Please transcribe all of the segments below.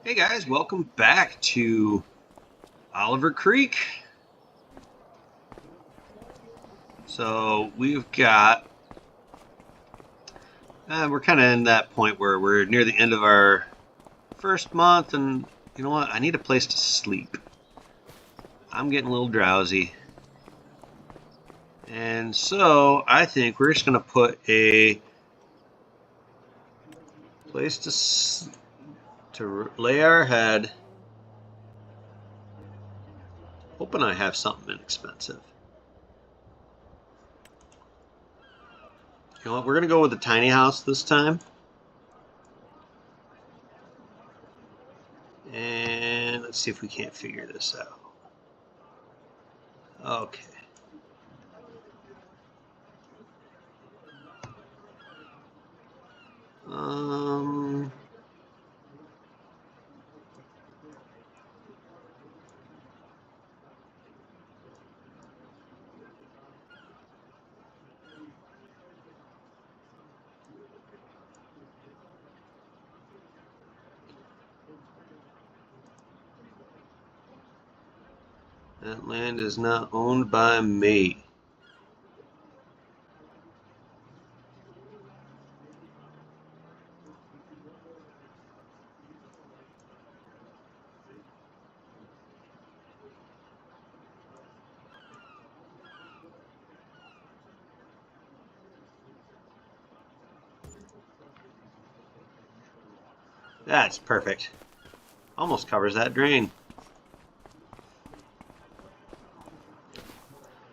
Hey guys, welcome back to Oliver Creek. So we've got, we're kind of in that point where we're near the end of our first month, and you know what? I need a place to sleep. I'm getting a little drowsy. And so I think we're just going to put a place to lay our head, hoping I have something inexpensive. You know what? We're going to go with the tiny house this time. And let's see if we can't figure this out. Okay. Um, that land is not owned by me. That's perfect. Almost covers that drain.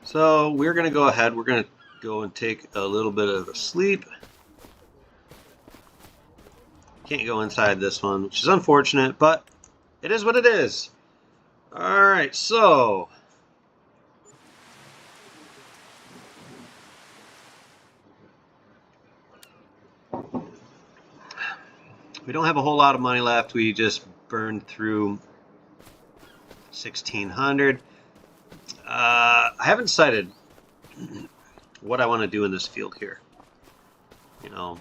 So we're going to go ahead. We're going to go and take a little bit of a sleep. Can't go inside this one, which is unfortunate, but it is what it is. All right, so we don't have a whole lot of money left. We just burned through 1,600. I haven't decided what I want to do in this field here. You know,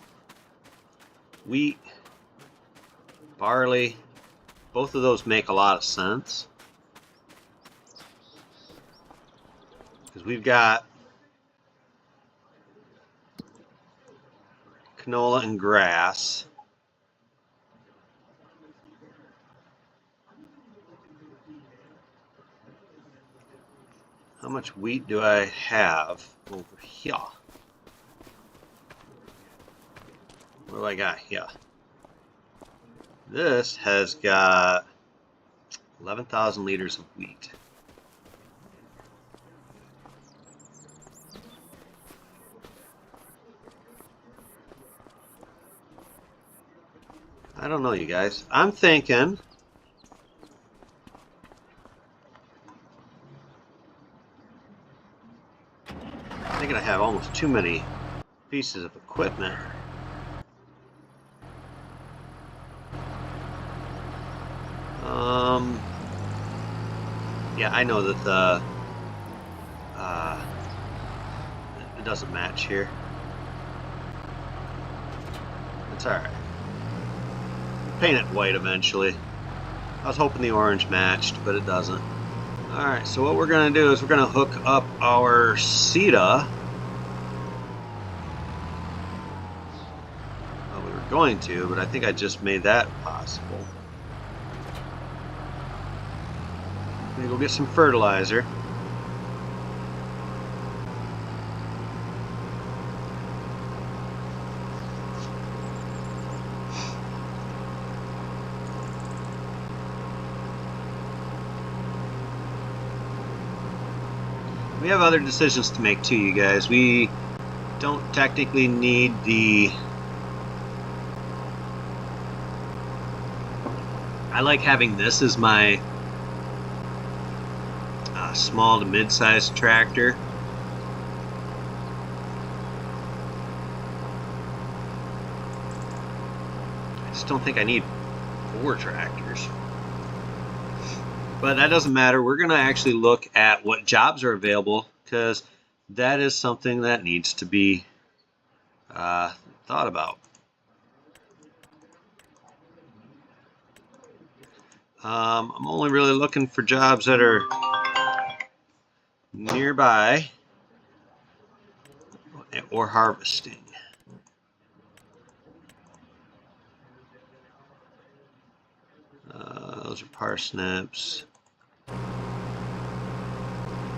wheat, barley, both of those make a lot of sense. Because we've got canola and grass. How much wheat do I have over here? What do I got here? This has got 11,000 liters of wheat. I don't know, you guys. I'm thinking I have almost too many pieces of equipment. Yeah, I know that it doesn't match here. It's alright. Paint it white eventually. I was hoping the orange matched, but it doesn't. Alright, so what we're going to do is we're going to hook up our CETA. Well, we were going to, but I think I just made that possible. I'm going to go get some fertilizer. We have other decisions to make too, you guys. We don't technically need the... I like having this as my small to mid-sized tractor. I just don't think I need 4 tractors. But that doesn't matter. We're going to actually look at what jobs are available, because that is something that needs to be thought about. I'm only really looking for jobs that are nearby or harvesting. Those are parsnips.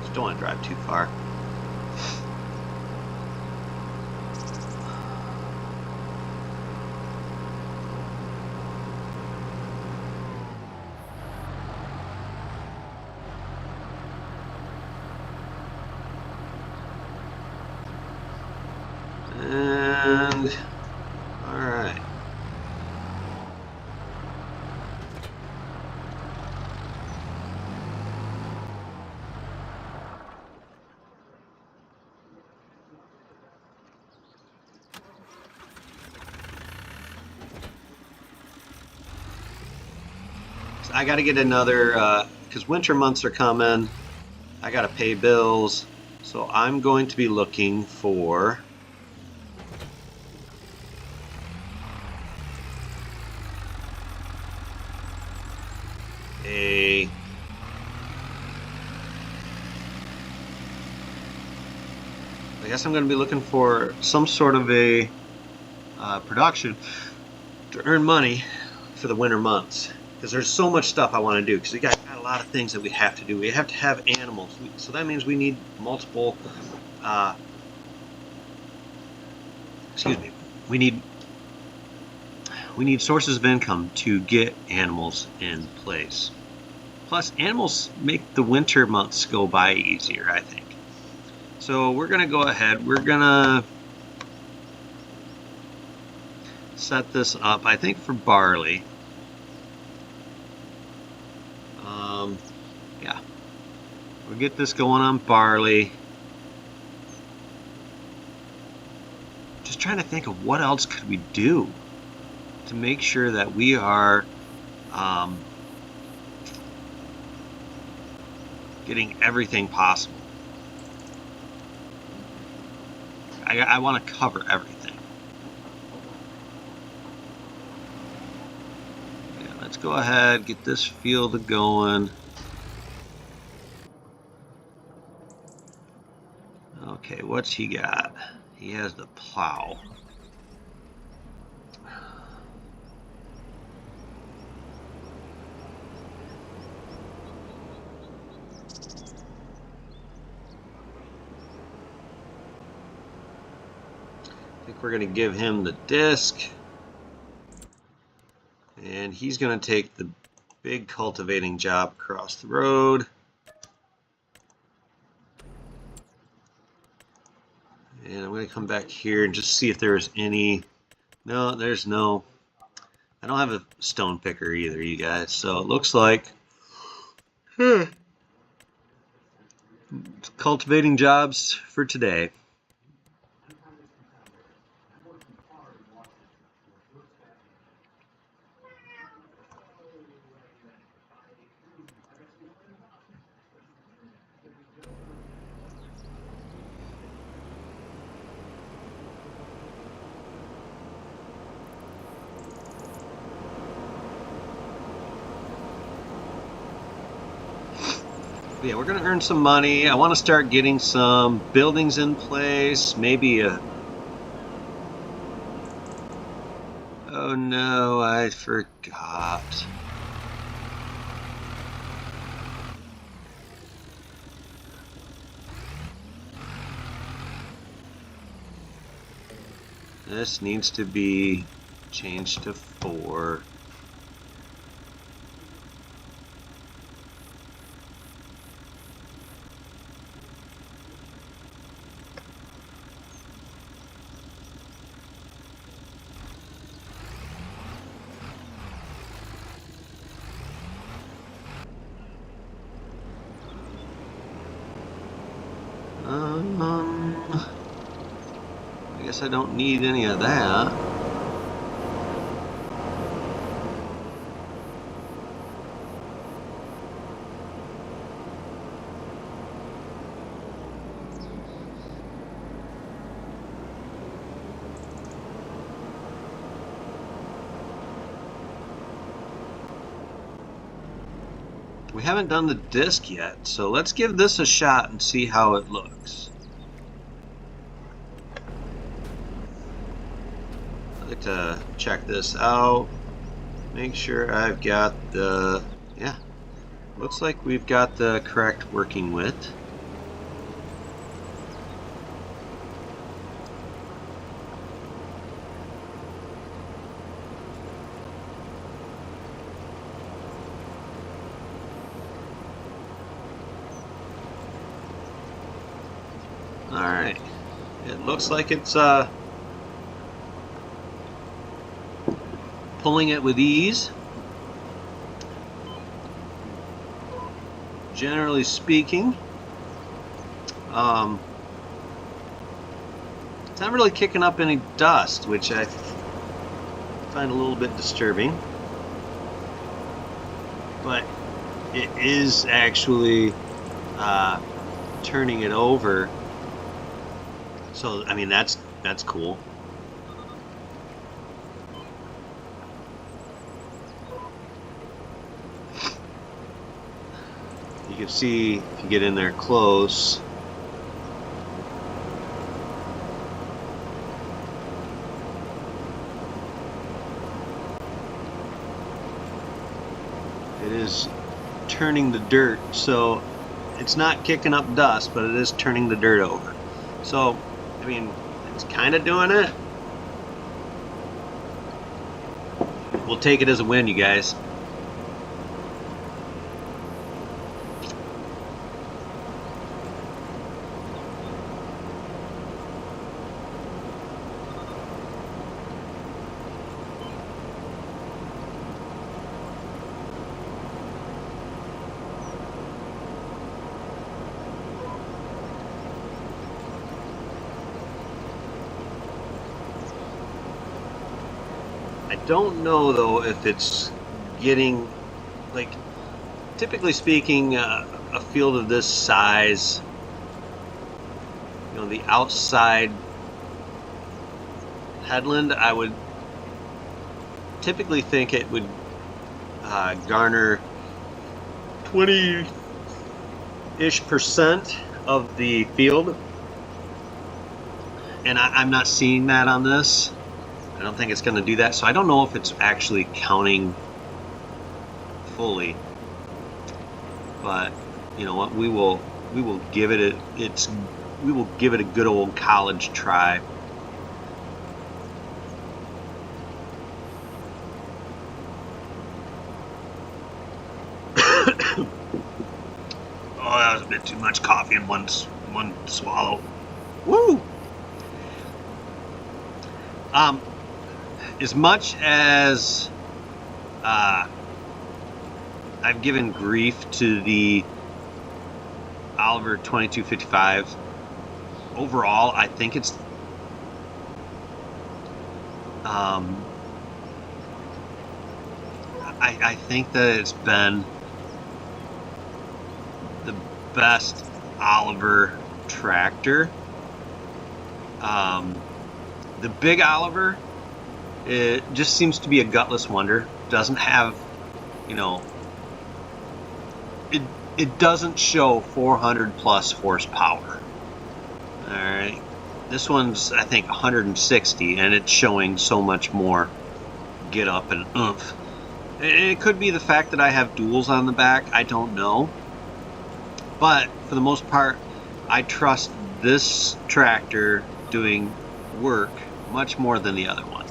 Just don't want to drive too far. And all right. So I got to get another because winter months are coming. I got to pay bills, so I'm going to be looking for a I guess I'm going to be looking for some sort of a production to earn money for the winter months, because there's so much stuff I want to do, because we got a lot of things that we have to do. We have to have animals, so that means we need multiple excuse me, we need sources of income to get animals in place. Plus, animals make the winter months go by easier, I think. So we're going to go ahead. We're going to set this up, I think, for barley. Yeah. We'll get this going on barley. Just trying to think of what else could we do to make sure that we are getting everything possible. I want to cover everything. Yeah, let's go ahead, get this field going. Okay, what's he got? He has the plow. I think we're going to give him the disc. And he's going to take the big cultivating job across the road. And I'm going to come back here and just see if there's any. No, there's no. I don't have a stone picker either, you guys. So it looks like cultivating jobs for today. Yeah, we're going to earn some money. I want to start getting some buildings in place. Maybe a... Oh no, I forgot. This needs to be changed to 4. I guess I don't need any of that. We haven't done the disc yet, so let's give this a shot and see how it looks. I'd like to check this out. Make sure I've got the, yeah, looks like we've got the correct working width. Alright, it looks like it's pulling it with ease. Generally speaking, it's not really kicking up any dust, which I find a little bit disturbing. But it is actually turning it over. So, I mean, that's cool. You can see if you get in there close. It is turning the dirt, so it's not kicking up dust, but it is turning the dirt over. So, I mean, it's kind of doing it. We'll take it as a win, you guys. I don't know though if it's getting, like, typically speaking, a field of this size, you know, the outside headland, I would typically think it would garner 20-ish% of the field, and I'm not seeing that on this. I don't think it's going to do that, so I don't know if it's actually counting fully. But you know what? We will give it we will give it a good old college try. Oh, that was a bit too much coffee in one swallow. Woo! As much as I've given grief to the Oliver 2255, overall I think it's I think that it's been the best Oliver tractor. The big Oliver, it just seems to be a gutless wonder. Doesn't have, you know, it doesn't show 400 plus horsepower. All right, this one's I think 160, and it's showing so much more get up and oomph. It could be the fact that I have duals on the back. I don't know, but for the most part, I trust this tractor doing work much more than the other one.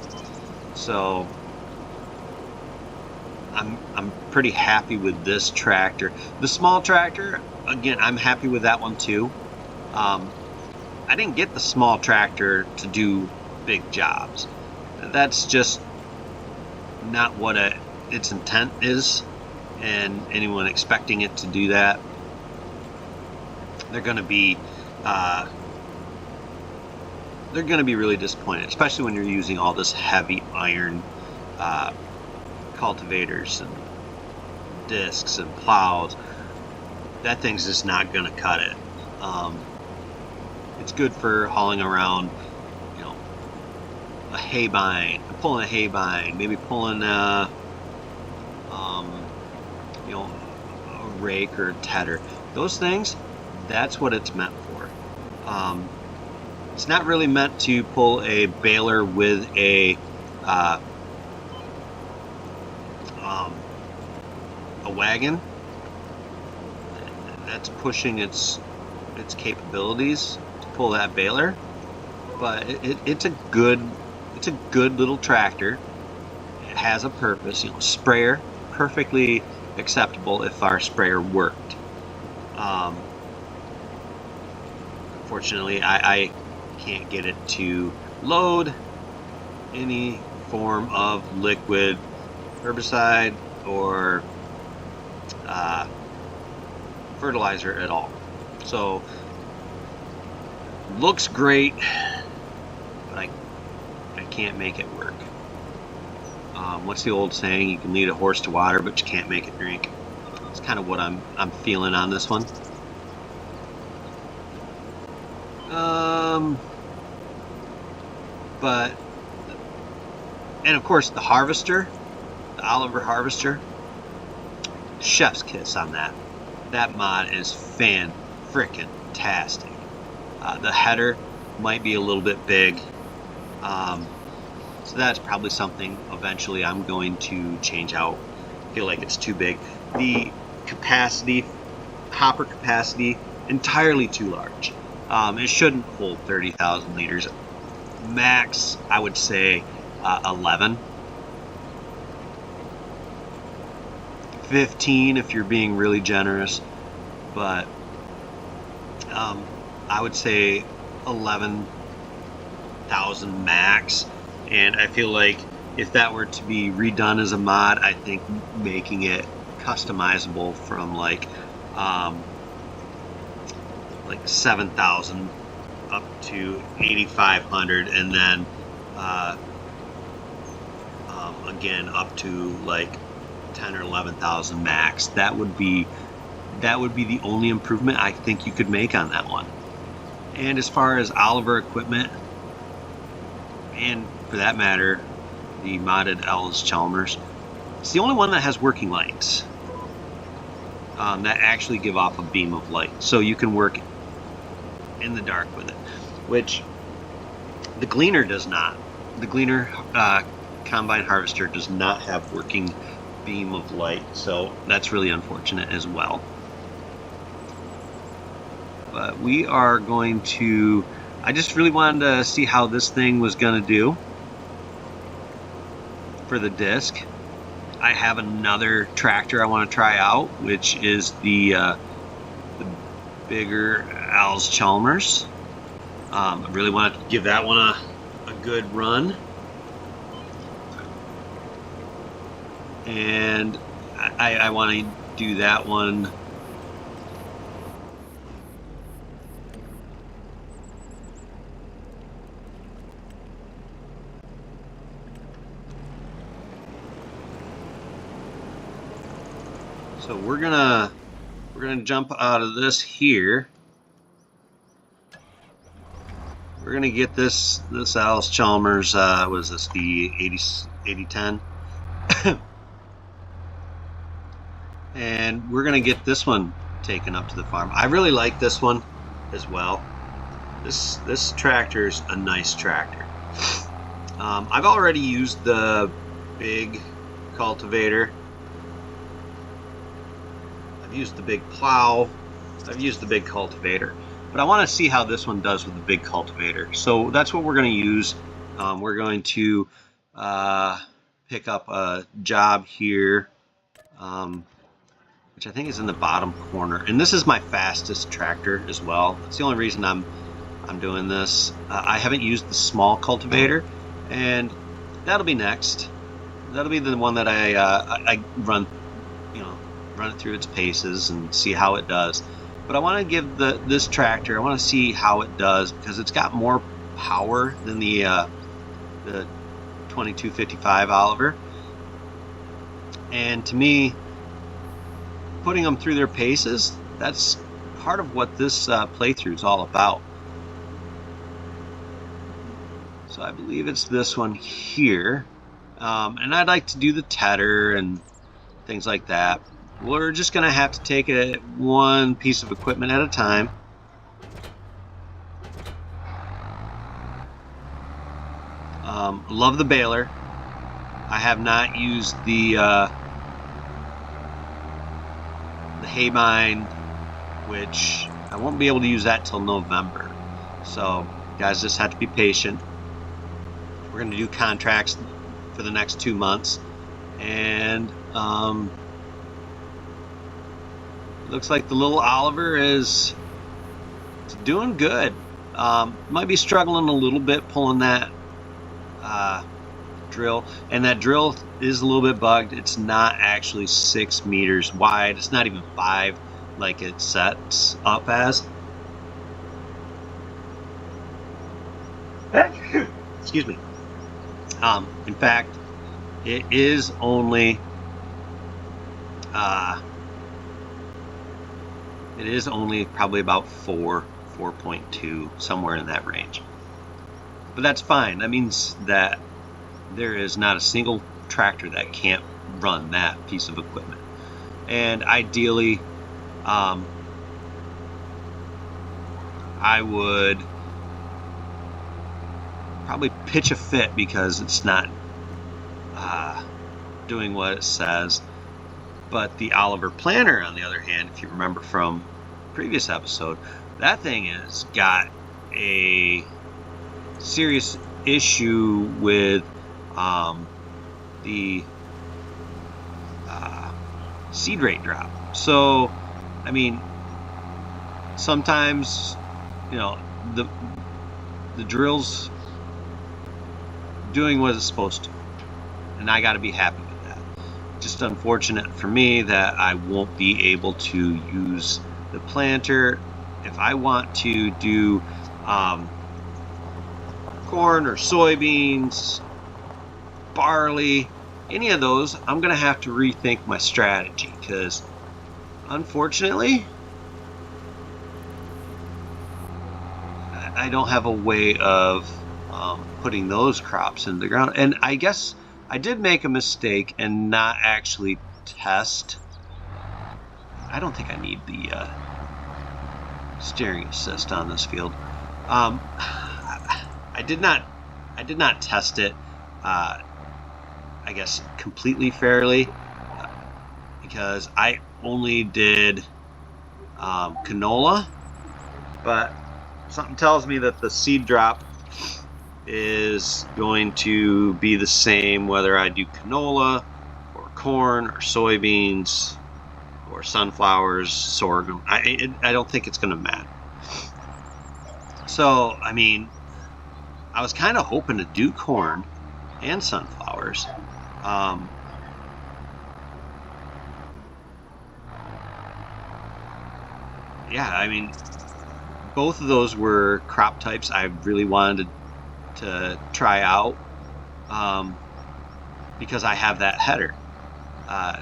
So I'm pretty happy with this tractor. The small tractor, again, I'm happy with that one too. I didn't get the small tractor to do big jobs. That's just not what its intent is, and anyone expecting it to do that, they're going to be really disappointed, especially when you're using all this heavy iron cultivators and discs and plows. That thing's just not going to cut it. It's good for hauling around, you know, a hay bind, pulling a hay bind, maybe pulling you know, a rake or a tedder. Those things, that's what it's meant for. It's not really meant to pull a baler with a wagon. That's pushing its capabilities to pull that baler, but it's a good little tractor. It has a purpose. You know, sprayer, perfectly acceptable if our sprayer worked. Unfortunately, I can't get it to load any form of liquid herbicide or fertilizer at all. So looks great, but I can't make it work. What's the old saying? You can lead a horse to water, but you can't make it drink. It's kind of what I'm feeling on this one. But, and of course the harvester, the Oliver harvester, chef's kiss on that. That mod is fan-frickin-tastic. The header might be a little bit big, so that's probably something eventually I'm going to change out. I feel like it's too big. The capacity, hopper capacity, entirely too large. It shouldn't hold 30,000 liters. Max, I would say 11. 15 if you're being really generous, but I would say 11,000 max. And I feel like if that were to be redone as a mod, I think making it customizable from like 7,000 up to 8,500, and then again up to like 10 or 11,000 max. That would be the only improvement I think you could make on that one. And as far as Oliver equipment, and for that matter, the modded Allis Chalmers, it's the only one that has working lights that actually give off a beam of light, so you can work in the dark with it, which the Gleaner does not. The Gleaner combine harvester does not have working beam of light, so that's really unfortunate as well. But we are going to, I just really wanted to see how this thing was going to do for the disc. I have another tractor I want to try out, which is the bigger Allis Chalmers. I really want to give that one a good run. And I want to do that one so we're gonna jump out of this here. We're gonna get this Allis Chalmers, what is this, the 8010? And we're gonna get this one taken up to the farm. I really like this one as well. This tractor's a nice tractor. I've already used the big cultivator. I've used the big plow. I've used the big cultivator. But I want to see how this one does with the big cultivator. So that's what we're going to use. We're going to pick up a job here, which I think is in the bottom corner. And this is my fastest tractor as well. That's the only reason I'm doing this. I haven't used the small cultivator, and that'll be next. That'll be the one that I run, run it through its paces and see how it does. But I want to give this tractor, I want to see how it does, because it's got more power than the 2255 Oliver. And to me, putting them through their paces, that's part of what this playthrough is all about. So I believe it's this one here. And I'd like to do the tedder and things like that. we're just going to have to take it one piece of equipment at a time. Love the baler. I have not used the haybine, which I won't be able to use that till November. So guys, just have to be patient. We're going to do contracts for the next 2 months, and looks like the little Oliver is doing good. Might be struggling a little bit pulling that drill, and that drill is a little bit bugged. It's not actually 6 meters wide. It's not even 5 like it sets up as. Excuse me. In fact, it is only probably about 4.2, somewhere in that range. But that's fine. That means that there is not a single tractor that can't run that piece of equipment. And ideally, I would probably pitch a fit because it's not doing what it says. But the Oliver planter, on the other hand, if you remember from previous episode, that thing has got a serious issue with the seed rate drop. So, I mean, sometimes, you know, the drill's doing what it's supposed to, and I got to be happy with that. Just unfortunate for me that I won't be able to use the planter. If I want to do corn or soybeans, barley, any of those, I'm going to have to rethink my strategy, because unfortunately I don't have a way of putting those crops in the ground. And I guess I did make a mistake and not actually test. I don't think I need the steering assist on this field. I did not test it, I guess, completely fairly, because I only did canola, but something tells me that the seed drop is going to be the same whether I do canola or corn or soybeans or sunflowers, sorghum. I don't think it's going to matter. So, I mean, I was kind of hoping to do corn and sunflowers. Yeah, I mean, both of those were crop types I really wanted to try out, because I have that header.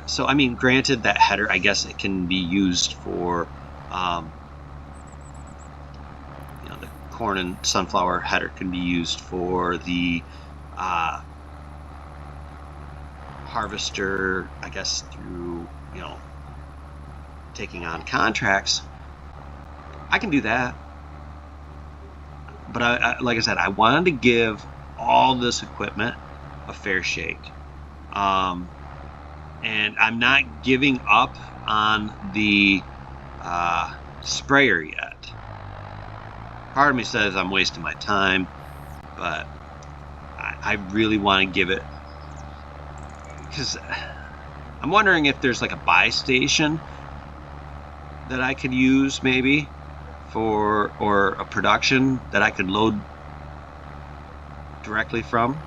So, I mean, granted, that header, I guess it can be used for, you know, the corn and sunflower header can be used for the harvester, I guess, through, you know, taking on contracts. I can do that. But I, like I said, I wanted to give all this equipment a fair shake. And I'm not giving up on the sprayer yet. Part of me says I'm wasting my time, but I really want to give it, because I'm wondering if there's like a buy station that I could use maybe for, or a production that I could load directly from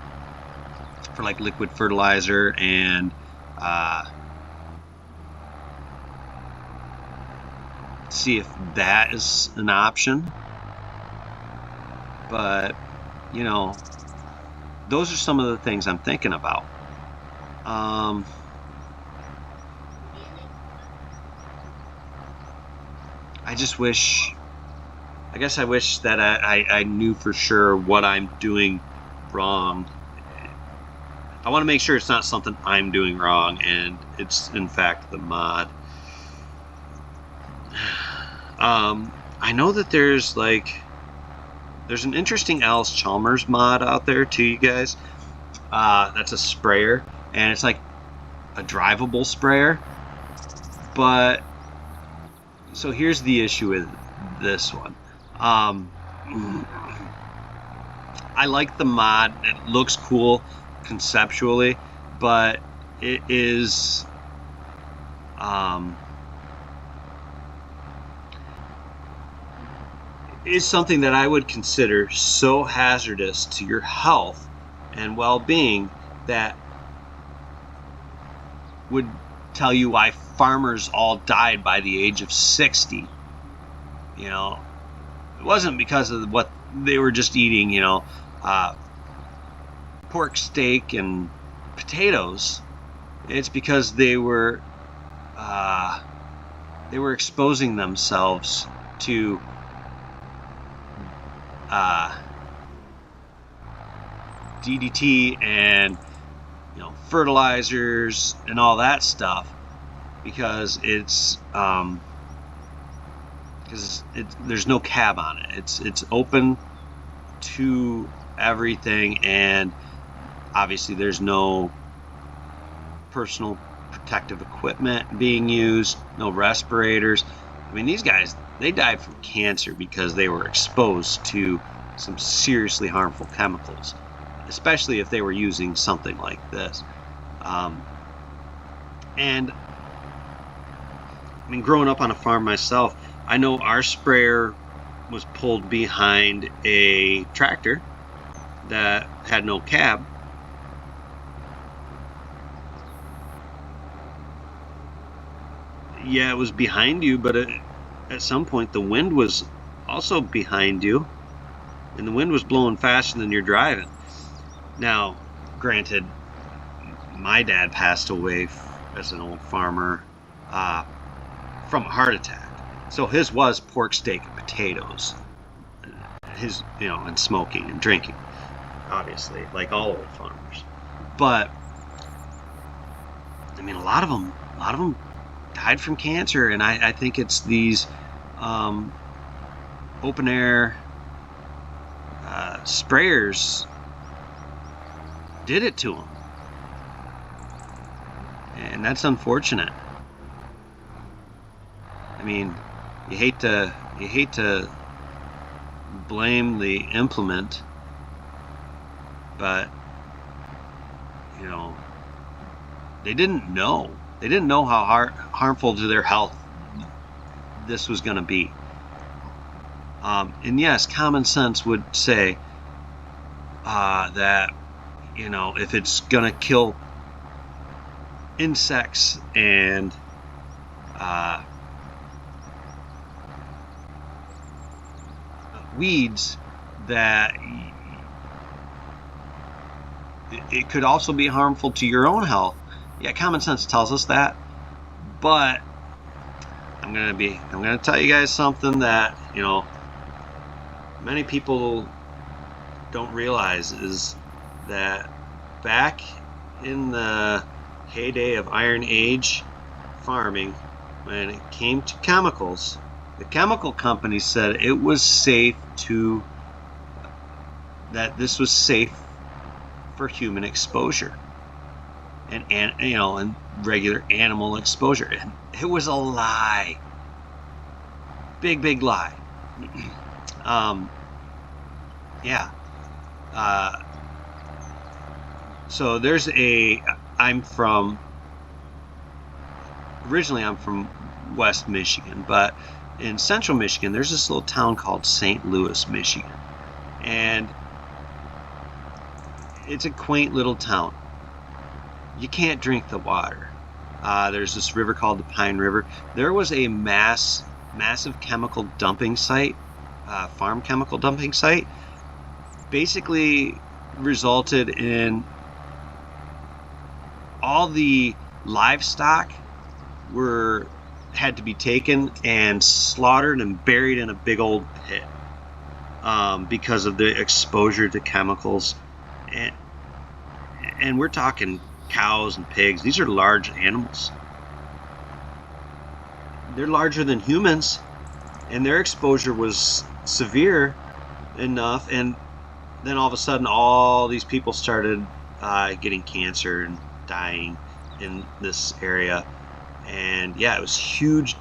for like liquid fertilizer and see if that is an option. But, you know, those are some of the things I'm thinking about. I just wish, I guess I wish that I knew for sure what I'm doing wrong. I want to make sure it's not something I'm doing wrong and it's in fact the mod. I know that there's an interesting Allis Chalmers mod out there too, you guys. That's a sprayer, and it's like a drivable sprayer. But so here's the issue with this one. I like the mod. It looks cool conceptually, but it is something that I would consider so hazardous to your health and well-being that would tell you why farmers all died by the age of 60. You know, it wasn't because of what they were just eating, pork steak and potatoes. It's because they were exposing themselves to DDT and fertilizers and all that stuff, because there's no cab on it. It's open to everything, and obviously there's no personal protective equipment being used, no respirators. I mean, these guys, they died from cancer because they were exposed to some seriously harmful chemicals, especially if they were using something like this. And I mean, growing up on a farm myself, I know our sprayer was pulled behind a tractor that had no cab. Yeah, it was behind you, but at some point the wind was also behind you, and the wind was blowing faster than you're driving. Now, granted, my dad passed away as an old farmer from a heart attack. So his was pork steak and potatoes. His, and smoking and drinking, obviously, like all old farmers. But I mean, a lot of them died from cancer, and I think it's these open air sprayers did it to them, and that's unfortunate. I mean, you hate to blame the implement, but they didn't know. They didn't know how harmful to their health this was going to be. And yes, common sense would say that if it's going to kill insects and weeds, that it could also be harmful to your own health. Yeah, common sense tells us that, but I'm gonna tell you guys something that many people don't realize, is that back in the heyday of Iron Age farming, when it came to chemicals, the chemical companies said it was safe that this was safe for human exposure and regular animal exposure. And it was a lie. Big lie. Yeah. So originally I'm from West Michigan, but in Central Michigan, there's this little town called St. Louis, Michigan. And it's a quaint little town. You can't drink the water. There's this river called the Pine River. There was a massive chemical dumping site, farm chemical dumping site, basically resulted in all the livestock had to be taken and slaughtered and buried in a big old pit because of the exposure to chemicals. And we're talking cows and pigs. These are large animals. they're larger than humans, and their exposure was severe enough. And then all of a sudden, all these people started getting cancer and dying in this area. And yeah, it was huge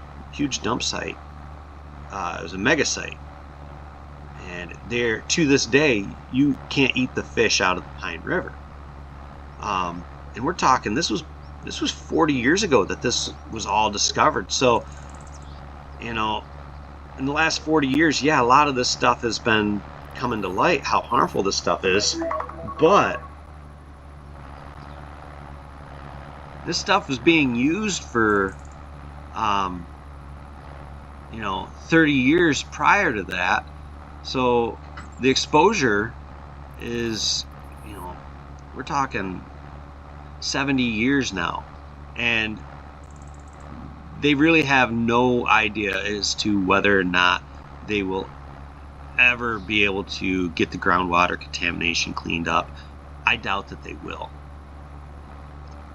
dump site. It was a mega site. And there, to this day, you can't eat the fish out of the Pine River. And we're talking, this was 40 years ago that this was all discovered. So, you know, in the last 40 years, yeah, a lot of this stuff has been coming to light, how harmful this stuff is. But this stuff was being used for, 30 years prior to that. So the exposure is, we're talking 70 years now. And they really have no idea as to whether or not they will ever be able to get the groundwater contamination cleaned up. I doubt that they will.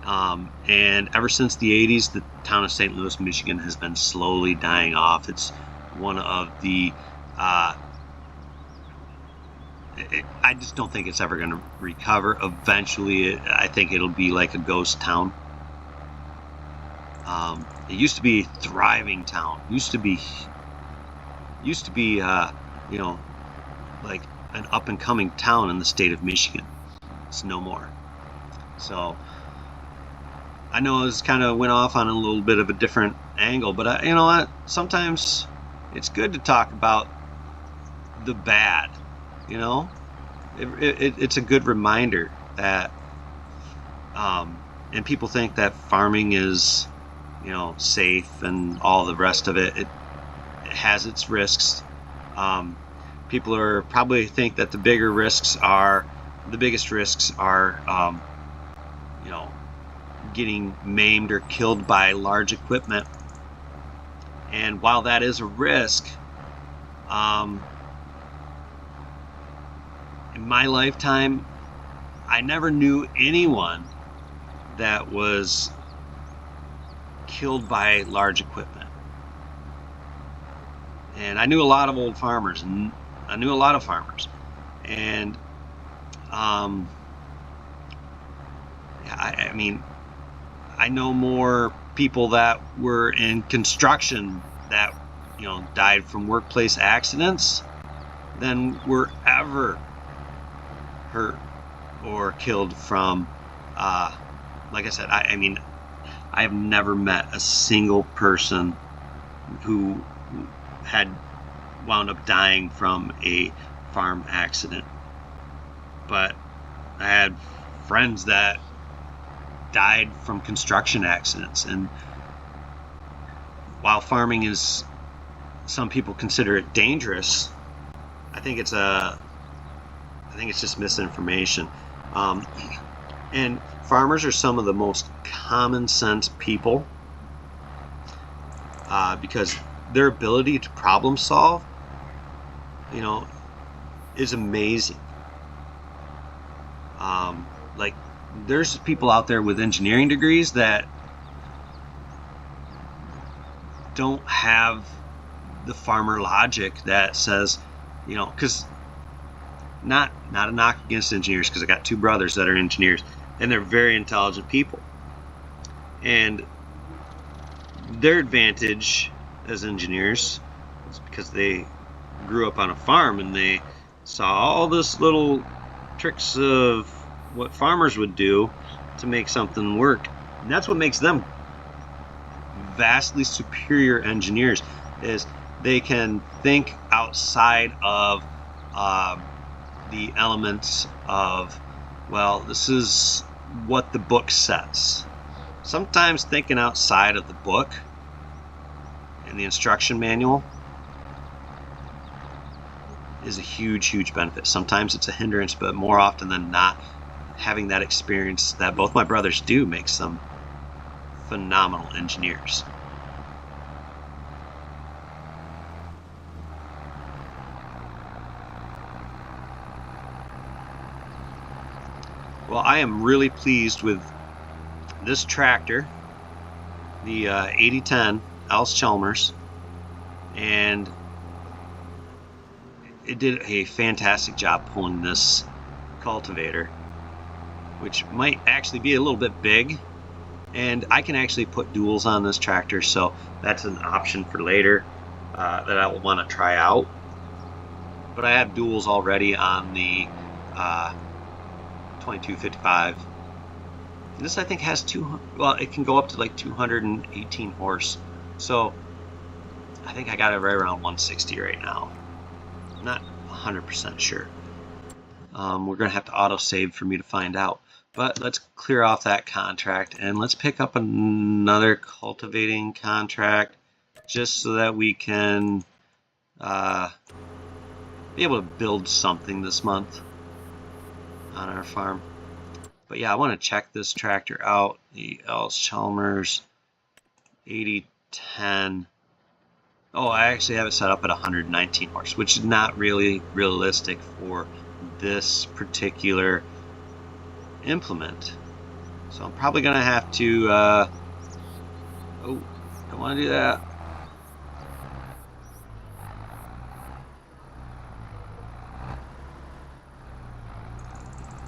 And ever since the 80s, the town of St. Louis, Michigan has been slowly dying off. It's one of the I just don't think it's ever going to recover. Eventually, I think it'll be like a ghost town. It used to be a thriving town. Used to be, like an up and coming town in the state of Michigan. It's no more. So I know this kind of went off on a little bit of a different angle, but you know what? Sometimes it's good to talk about the bad. It's a good reminder that, and people think that farming is, safe and all the rest of it. It has its risks. People are probably think that the biggest risks are, getting maimed or killed by large equipment. And while that is a risk, in my lifetime, I never knew anyone that was killed by large equipment. And I knew a lot of old farmers, and I knew a lot of farmers. And I know more people that were in construction that died from workplace accidents than were ever hurt or killed from, like I said, I have never met a single person who had wound up dying from a farm accident. But I had friends that died from construction accidents. And while farming is, some people consider it dangerous, I think it's just misinformation. And farmers are some of the most common sense people, because their ability to problem solve, is amazing. Like, there's people out there with engineering degrees that don't have the farmer logic that says, because not a knock against engineers, because I got two brothers that are engineers, and they're very intelligent people. And their advantage as engineers is because they grew up on a farm and they saw all this little tricks of what farmers would do to make something work. And that's what makes them vastly superior engineers, is they can think outside of the elements of, well, this is what the book says. Sometimes thinking outside of the book and the instruction manual is a huge benefit. Sometimes it's a hindrance, but more often than not, having that experience that both my brothers do makes them phenomenal engineers. Well, I am really pleased with this tractor, the 8010 Allis Chalmers, and it did a fantastic job pulling this cultivator, which might actually be a little bit big, and I can actually put duals on this tractor, so that's an option for later that I will want to try out. But I have duals already on the 2255. And this I think has it can go up to like 218 horse. So I think I got it right around 160 right now. I'm not 100% sure. We're gonna have to auto save for me to find out. But let's clear off that contract and let's pick up another cultivating contract just so that we can be able to build something this month on our farm. But yeah, I want to check this tractor out, the Allis Chalmers 8010. Oh, I actually have it set up at 119 horse, which is not really realistic for this particular implement. So I'm probably going to have to, oh, don't want to do that.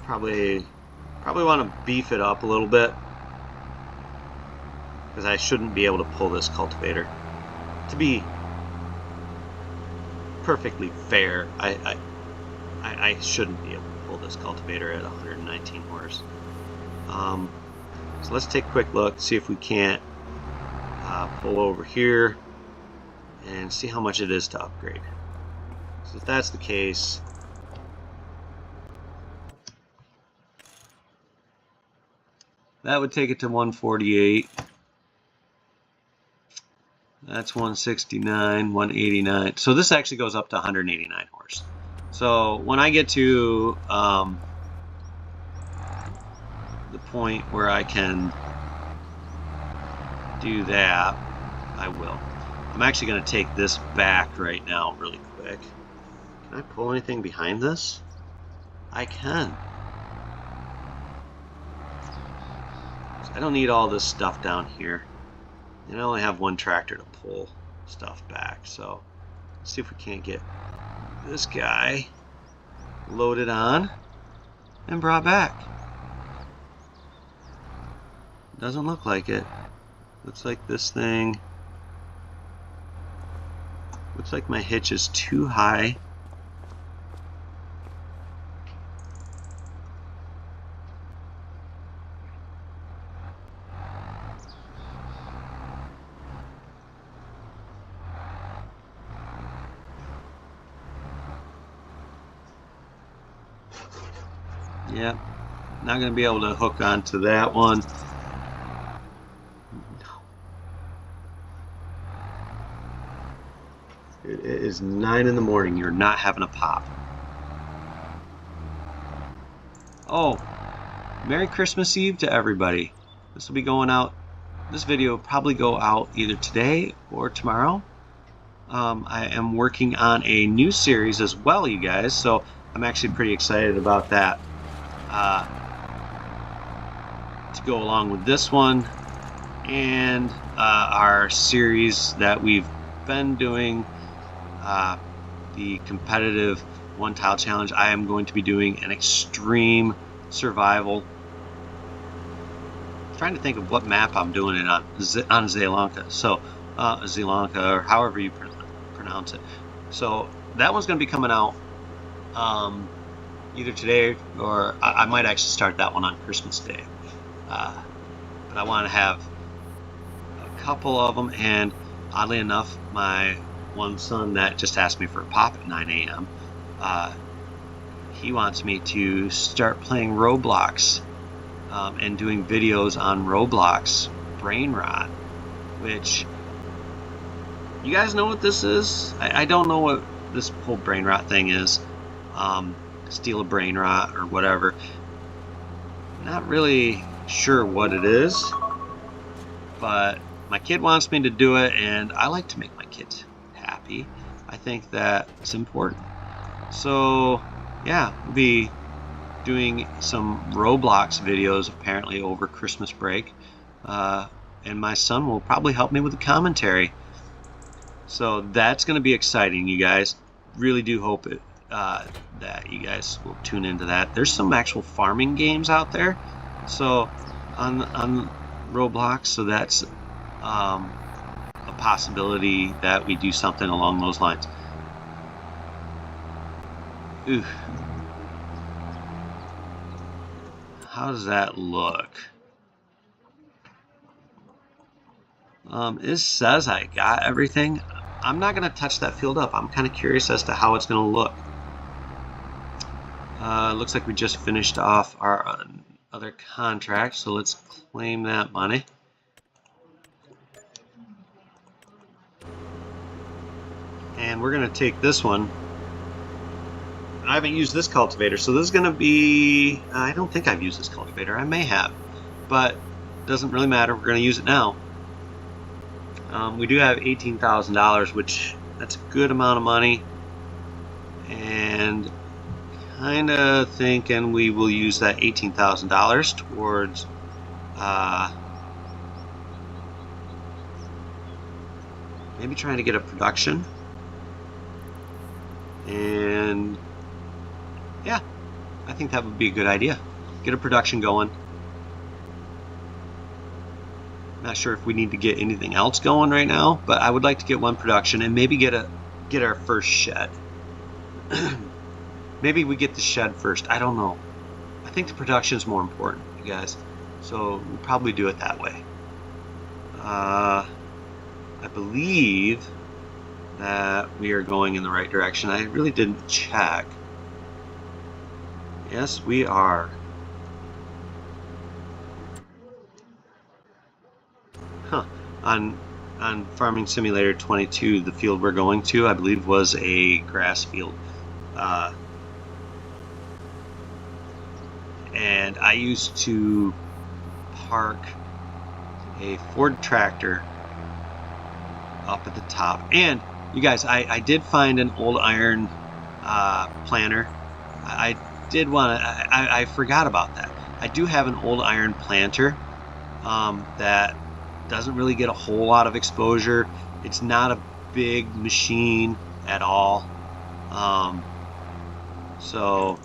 Probably want to beef it up a little bit, because I shouldn't be able to pull this cultivator. To be perfectly fair, I shouldn't be able to pull this cultivator at 119 horse. So let's take a quick look, see if we can't pull over here and see how much it is to upgrade. So if that's the case, that would take it to 148. That's 169, 189. So this actually goes up to 189 horse. So when I get to the point where I can do that, I will. I'm actually going to take this back right now really quick. Can I pull anything behind this? I can. I don't need all this stuff down here. And I only have one tractor to pull stuff back. So let's see if we can't get this guy loaded on and brought back. Doesn't look like it. Looks like this thing, looks like my hitch is too high. Yep, not going to be able to hook onto that one. It is 9 in the morning. You're not having a pop. Oh, Merry Christmas Eve to everybody. This will be going out. This video will probably go out either today or tomorrow. I am working on a new series as well, you guys, so I'm actually pretty excited about that. To go along with this one and our series that we've been doing, the competitive one tile challenge. I am going to be doing an extreme survival. I'm trying to think of what map I'm doing it on Sri Lanka. So Sri Lanka, or however you pronounce it. So that one's going to be coming out either today, or I might actually start that one on Christmas Day. But I want to have a couple of them, and oddly enough, my one son that just asked me for a pop at 9 a.m. He wants me to start playing Roblox and doing videos on Roblox brain rot, which you guys know what this is. I don't know what this whole brain rot thing is. Steal a brain rot or whatever. Not really sure what it is, but my kid wants me to do it, and I like to make my kids happy. I think that it's important. So yeah, we'll be doing some Roblox videos apparently over Christmas break. and my son will probably help me with the commentary. So that's going to be exciting, you guys. Really do hope that you guys will tune into that. There's some actual farming games out there, so on Roblox. So that's a possibility that we do something along those lines. Ooh. How does that look? It says I got everything. I'm not going to touch that field up. I'm kind of curious as to how it's going to look. Looks like we just finished off our other contract, so let's claim that money. And we're going to take this one. I haven't used this cultivator, so this is going to be... I don't think I've used this cultivator. I may have, but it doesn't really matter. We're going to use it now. We do have $18,000, which that's a good amount of money. And kind of thinking we will use that $18,000 towards maybe trying to get a production. And yeah, I think that would be a good idea. Get a production going. Not sure if we need to get anything else going right now, but I would like to get one production and maybe get our first shed. Maybe we get the shed first. I don't know. I think the production is more important, you guys. So we'll probably do it that way. I believe that we are going in the right direction. I really didn't check. Yes, we are. Huh. On Farming Simulator 22, the field we're going to, I believe, was a grass field. And I used to park a Ford tractor up at the top. And you guys, I did find an old iron planter. I did want to, I forgot about that. I do have an old iron planter that doesn't really get a whole lot of exposure. It's not a big machine at all. So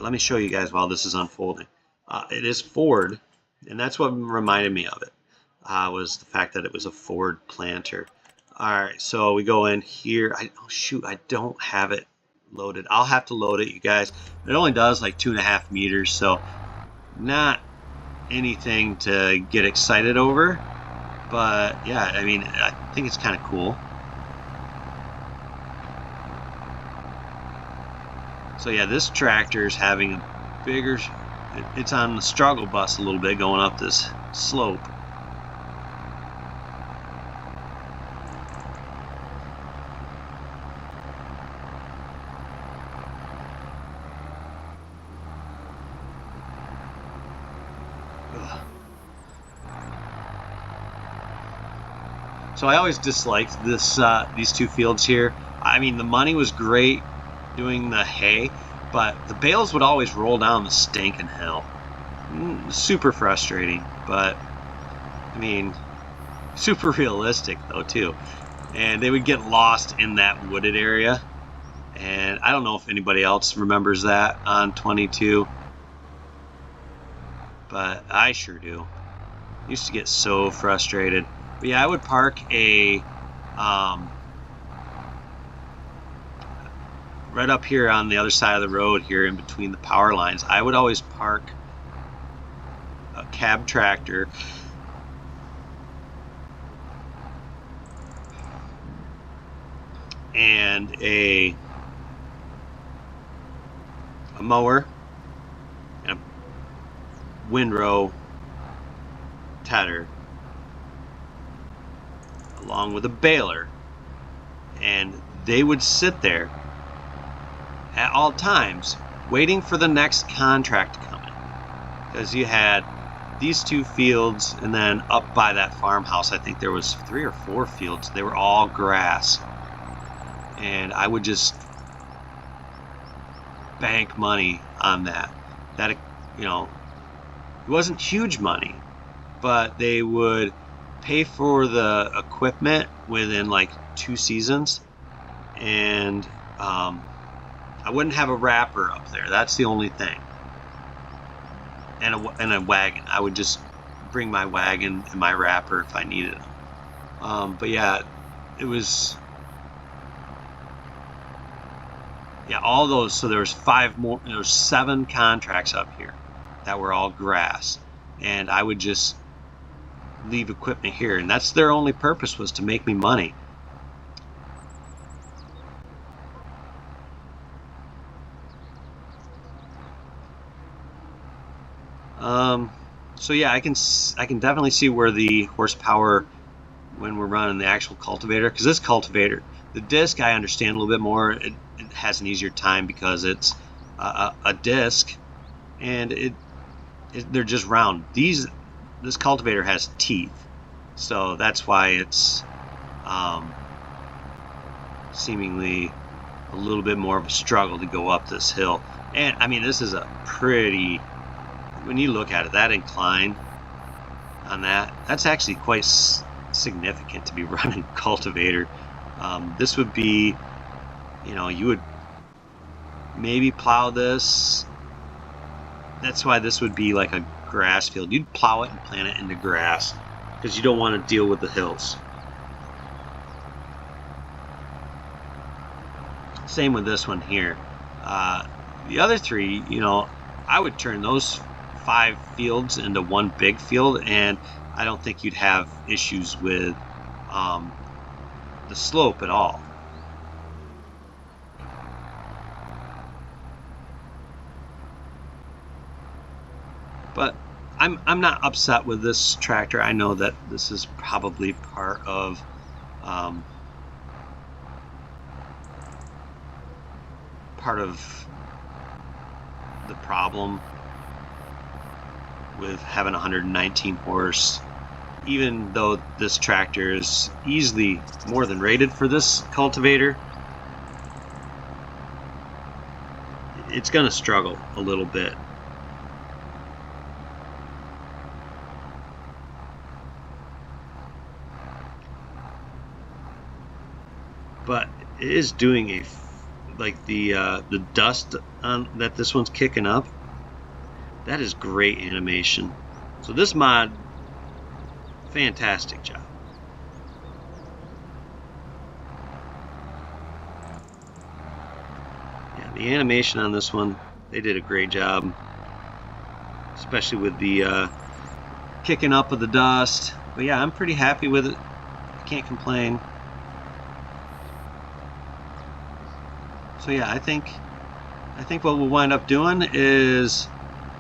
let me show you guys while this is unfolding. It is Ford, and that's what reminded me of it, was the fact that it was a Ford planter. All right, so we go in here. Oh shoot, I don't have it loaded. I'll have to load it, you guys. It only does like 2.5 meters, so not anything to get excited over. But yeah, I mean, I think it's kind of cool. So yeah, this tractor is having a bigger, it's on the struggle bus a little bit going up this slope. So I always disliked these two fields here. I mean, the money was great doing the hay, but the bales would always roll down the stinking hill. Super frustrating, but I mean, super realistic though too. And they would get lost in that wooded area. And I don't know if anybody else remembers that on 22, but I sure do. I used to get so frustrated. But yeah, I would park a right up here on the other side of the road here in between the power lines. I would always park a cab tractor and a mower and a windrow tedder along with a baler, and they would sit there at all times waiting for the next contract to come in, because you had these two fields, and then up by that farmhouse I think there was 3 or 4 fields. They were all grass, and I would just bank money on that. you know, it wasn't huge money, but they would pay for the equipment within like 2 seasons, and I wouldn't have a wrapper up there. That's the only thing. And a wagon. I would just bring my wagon and my wrapper if I needed them. But yeah, it was, yeah, all those. So there was 7 contracts up here that were all grass, and I would just leave equipment here, and that's their only purpose, was to make me money. So yeah, I can definitely see where the horsepower, when we're running the actual cultivator, because this cultivator, the disc, I understand a little bit more. It has an easier time because it's a disc, and they're just round. This cultivator has teeth, so that's why it's seemingly a little bit more of a struggle to go up this hill. And I mean, this is a pretty, when you look at it, that incline on that's actually quite significant to be running cultivator. This would be, you would maybe plow this. That's why this would be like a grass field. You'd plow it and plant it into grass because you don't want to deal with the hills. Same with this one here. The other 3, I would turn those 5 fields into one big field, and I don't think you'd have issues with the slope at all. But I'm not upset with this tractor. I know that this is probably part of the problem with having 119 horse. Even though this tractor is easily more than rated for this cultivator, it's going to struggle a little bit. But it is doing the dust that this one's kicking up. That is great animation. So this mod, fantastic job. Yeah, the animation on this one, they did a great job, especially with the kicking up of the dust. But yeah, I'm pretty happy with it. I can't complain. So yeah, I think what we'll wind up doing is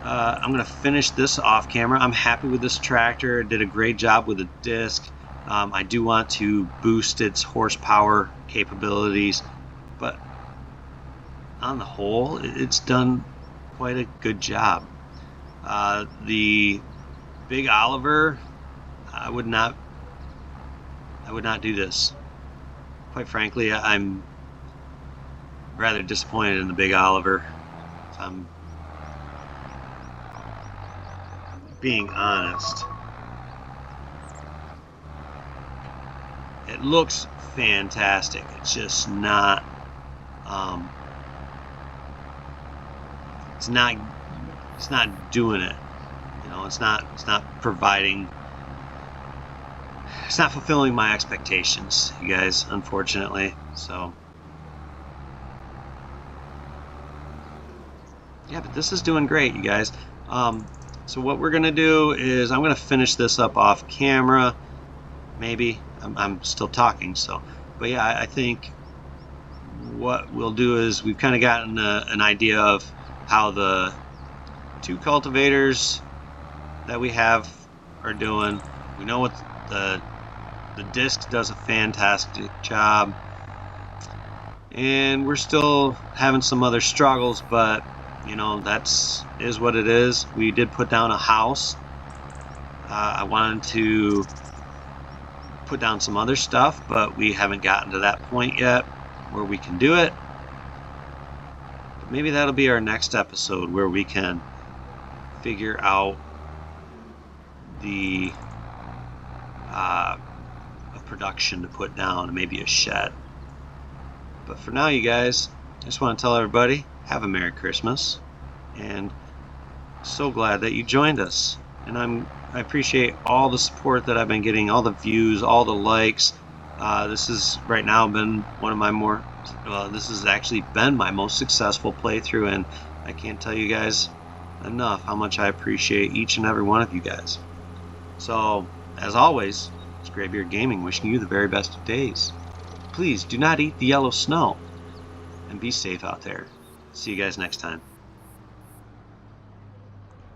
I'm going to finish this off camera. I'm happy with this tractor. It did a great job with the disc. I do want to boost its horsepower capabilities, but on the whole, it's done quite a good job. The Big Oliver, I would not do this. Quite frankly, I'm rather disappointed in the Big Oliver. I'm being honest. It looks fantastic. It's just not. It's not doing it. It's not providing. It's not fulfilling my expectations, you guys, unfortunately. So. Yeah, but this is doing great, you guys. So what we're gonna do is I'm gonna finish this up off camera. Maybe I'm still talking. So, but yeah, I think what we'll do is we've kind of gotten an idea of how the 2 cultivators that we have are doing. We know what the disc does a fantastic job, and we're still having some other struggles, but that's what it is. We did put down a house. I wanted to put down some other stuff, but we haven't gotten to that point yet where we can do it. But maybe that'll be our next episode, where we can figure out the a production to put down, and maybe a shed. But for now, you guys, I just want to tell everybody, have a Merry Christmas, and so glad that you joined us. And I appreciate all the support that I've been getting, all the views, all the likes. This has right now been one of my more, this has actually been my most successful playthrough, and I can't tell you guys enough how much I appreciate each and every one of you guys. So, as always, it's Graybeard Gaming wishing you the very best of days. Please do not eat the yellow snow, and be safe out there. See you guys next time.